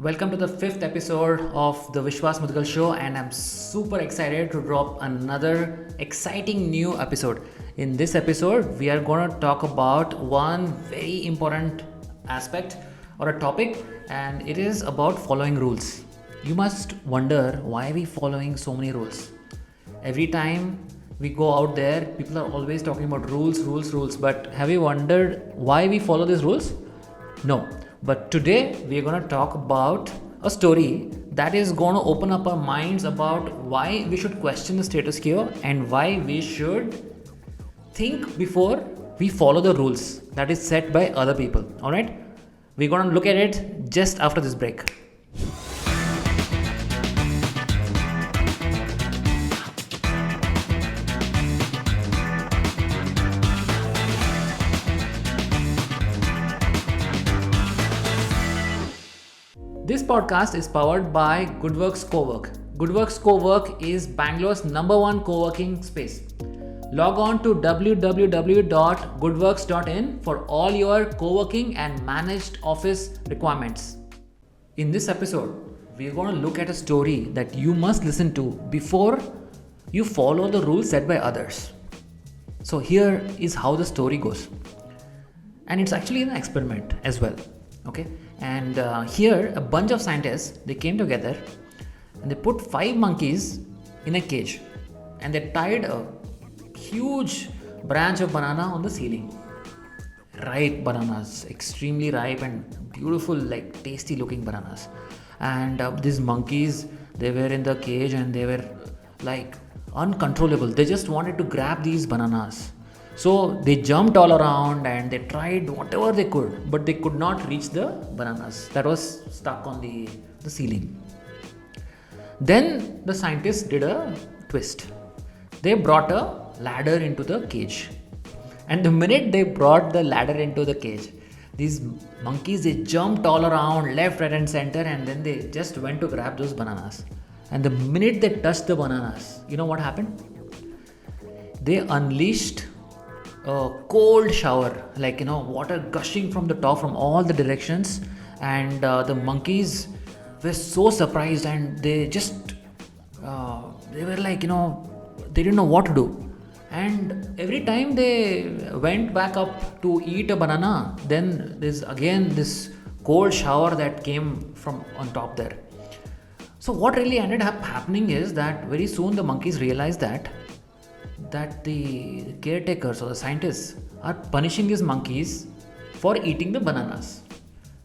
Welcome to the fifth episode of the Vishwas Mudagal Show, and I'm super excited to drop another exciting new episode. In this episode, we are going to talk about one very important aspect or a topic, and it is about following rules. You must wonder why we following so many rules. Every time we go out there, people are always talking about rules. But have you wondered why we follow these rules? No. But today we are going to talk about a story that is going to open up our minds about why we should question the status quo and why we should think before we follow the rules that is set by other people. All right? We're going to look at it just after this break. This podcast is powered by Goodworks Cowork. Goodworks Cowork is Bangalore's #1 co-working space. Log on to www.goodworks.in for all your co-working and managed office requirements. In this episode, we are going to look at a story that you must listen to before you follow the rules set by others. So here is how the story goes. And it's actually an experiment as well. Okay, and here a bunch of scientists, they came together and they put 5 monkeys in a cage and they tied a huge branch of banana on the ceiling. Ripe bananas, extremely ripe and beautiful, like tasty looking bananas. And these monkeys, they were in the cage and they were like uncontrollable. They just wanted to grab these bananas. So they jumped all around and they tried whatever they could, but they could not reach the bananas that was stuck on the ceiling. Then the scientists did a twist. They brought a ladder into the cage. And the minute they brought the ladder into the cage, these monkeys, they jumped all around left, right and center, and then they just went to grab those bananas. And the minute they touched the bananas, you know what happened? They unleashed a cold shower, like water gushing from the top from all the directions, and the monkeys were so surprised and they just they were like they didn't know what to do. And every time they went back up to eat a banana, then there's again this cold shower that came from on top there. So what really ended up happening is that very soon the monkeys realized that the caretakers or the scientists are punishing these monkeys for eating the bananas.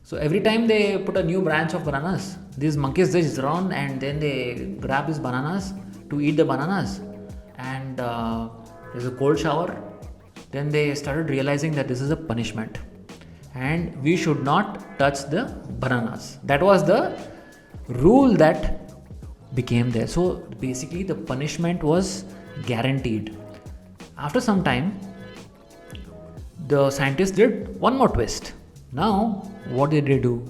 So every time they put a new branch of bananas, these monkeys just run and then they grab these bananas to eat the bananas. And there's a cold shower. Then they started realizing that this is a punishment and we should not touch the bananas. That was the rule that became there. So basically the punishment was guaranteed. After some time, the scientists did one more twist. Now, what did they do?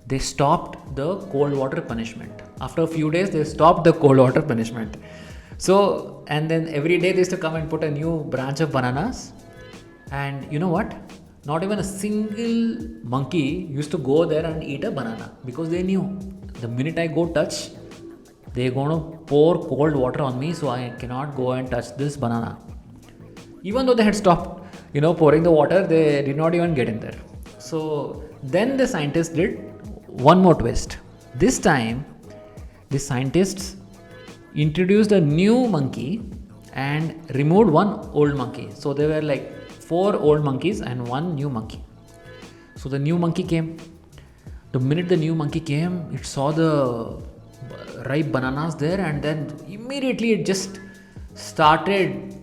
They stopped the cold water punishment. After a few days, they stopped the cold water punishment. So, and then every day they used to come and put a new branch of bananas. And you know what? Not even a single monkey used to go there and eat a banana because they knew the minute I go touch, they're going to pour cold water on me, so I cannot go and touch this banana. Even though they had stopped, pouring the water, they did not even get in there. So then the scientists did one more twist. This time, the scientists introduced a new monkey and removed one old monkey. So there were like 4 old monkeys and 1 new monkey. So the new monkey came. The minute the new monkey came, it saw the ripe bananas there, and then immediately it just started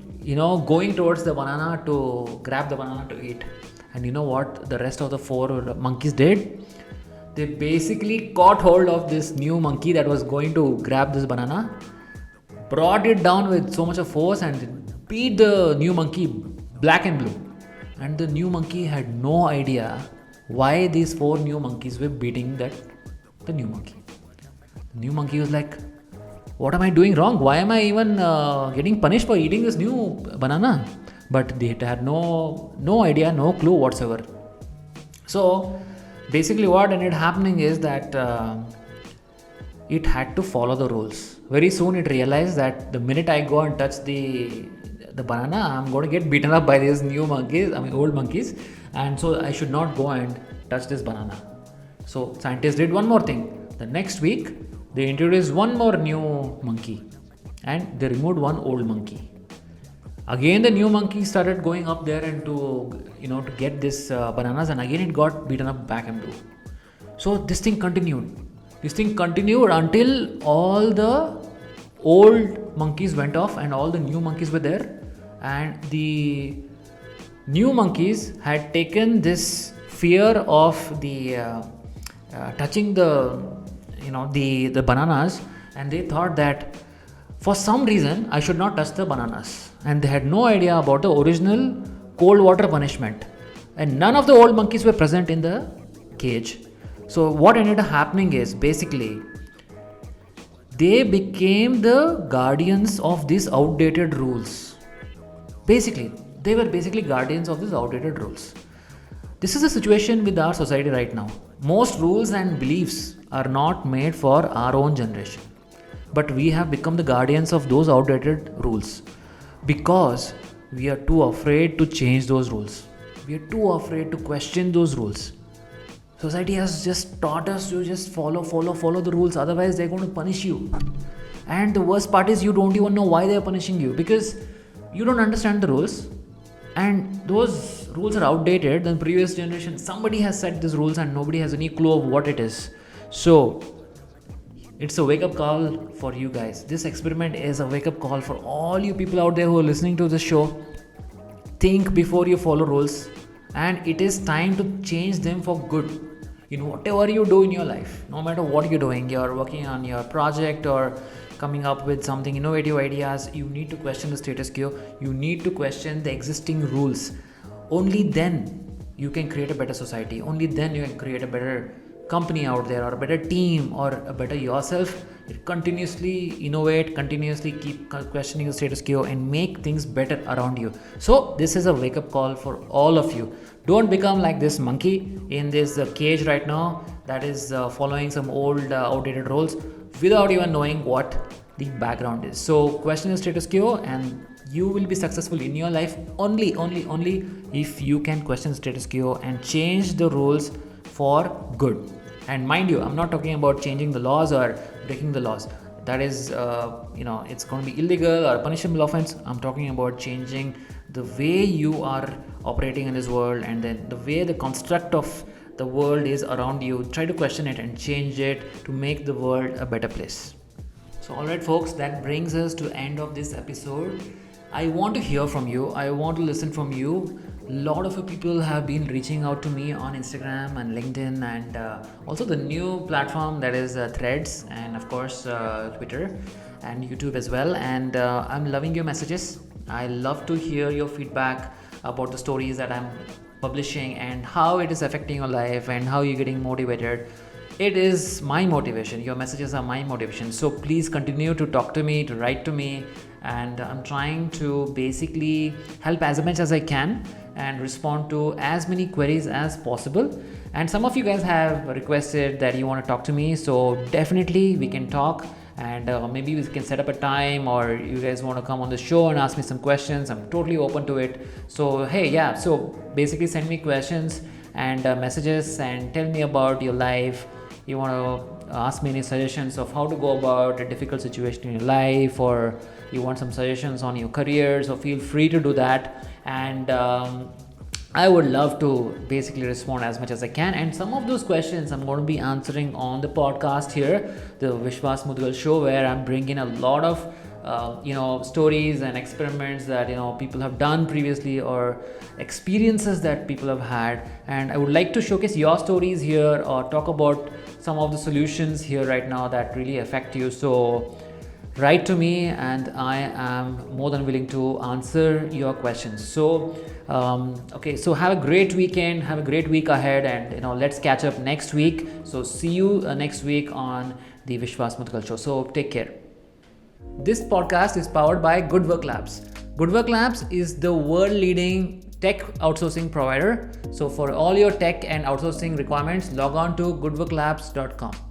going towards the banana to grab the banana to eat. And you know what the rest of the 4 monkeys did? They basically caught hold of this new monkey that was going to grab this banana, brought it down with so much of force and beat the new monkey black and blue. And the new monkey had no idea why these 4 new monkeys were beating the new monkey. The new monkey was like, what am I doing wrong? Why am I even getting punished for eating this new banana? But they had no idea, no clue whatsoever. So Basically, what ended happening is that it had to follow the rules. Very soon, it realized that the minute I go and touch the banana, I'm going to get beaten up by these old monkeys, and so I should not go and touch this banana. So scientists did one more thing. The next week, they introduced one more new monkey, and they removed one old monkey. Again, the new monkey started going up there and to get this bananas, and again it got beaten up back and blue. So this thing continued. This thing continued until all the old monkeys went off and all the new monkeys were there, and the new monkeys had taken this fear of the touching the bananas, and they thought that for some reason I should not touch the bananas, and they had no idea about the original cold water punishment, and none of the old monkeys were present in the cage. So what ended up happening is basically they became the guardians of these outdated rules. They were basically guardians of these outdated rules. This is the situation with our society right now. Most rules and beliefs are not made for our own generation, but we have become the guardians of those outdated rules because we are too afraid to change those rules. We are too afraid to question those rules. Society has just taught us to just follow the rules, otherwise they're going to punish you. And the worst part is you don't even know why they're punishing you, because you don't understand the rules, and those rules are outdated. The previous generation, somebody has set these rules and nobody has any clue of what it is. So it's a wake-up call for you guys. This experiment is a wake-up call for all you people out there who are listening to this show. Think before you follow rules, and it is time to change them for good. In whatever you do in your life, no matter what you're doing, you're working on your project or coming up with something innovative ideas, you need to question the status quo. You need to question the existing rules. Only then you can create a better society. Only then you can create a better company out there, or a better team, or a better yourself. Continuously innovate, continuously keep questioning the status quo and make things better around you. So this is a wake-up call for all of you. Don't become like this monkey in this cage right now that is following some old outdated rules without even knowing what the background is. So question the status quo, and you will be successful in your life only if you can question the status quo and change the rules for good. And mind you, I'm not talking about changing the laws or breaking the laws. That is it's going to be illegal or punishable offense. I'm talking about changing the way you are operating in this world, and then the way the construct of the world is around you. Try to question it and change it to make the world a better place. So alright folks, that brings us to the end of this episode. I want to hear from you. I want to listen from you. A lot of people have been reaching out to me on Instagram and LinkedIn, and also the new platform that is Threads, and of course Twitter and YouTube as well. And I'm loving your messages. I love to hear your feedback about the stories that I'm publishing and how it is affecting your life and how you're getting motivated. It is my motivation. Your messages are my motivation. So please continue to talk to me, to write to me, and I'm trying to basically help as much as I can and respond to as many queries as possible. And some of you guys have requested that you want to talk to me, so definitely we can talk, and maybe we can set up a time, or you guys want to come on the show and ask me some questions. I'm totally open to it. So so basically send me questions and messages and tell me about your life. You want to ask me any suggestions of how to go about a difficult situation in your life, or you want some suggestions on your career, so feel free to do that. And I would love to basically respond as much as I can, and some of those questions I'm going to be answering on the podcast here, the Vishwas Mudagal Show, where I'm bringing a lot of stories and experiments that people have done previously, or experiences that people have had, and I would like to showcase your stories here, or talk about some of the solutions here right now that really affect you. So write to me, and I am more than willing to answer your questions. So so have a great weekend, have a great week ahead, and let's catch up next week. So see you next week on the Vishwas Mudagal Show. So take care. This podcast is powered by Good Work Labs. Good Work Labs is the world leading tech outsourcing provider. So for all your tech and outsourcing requirements, log on to goodworklabs.com.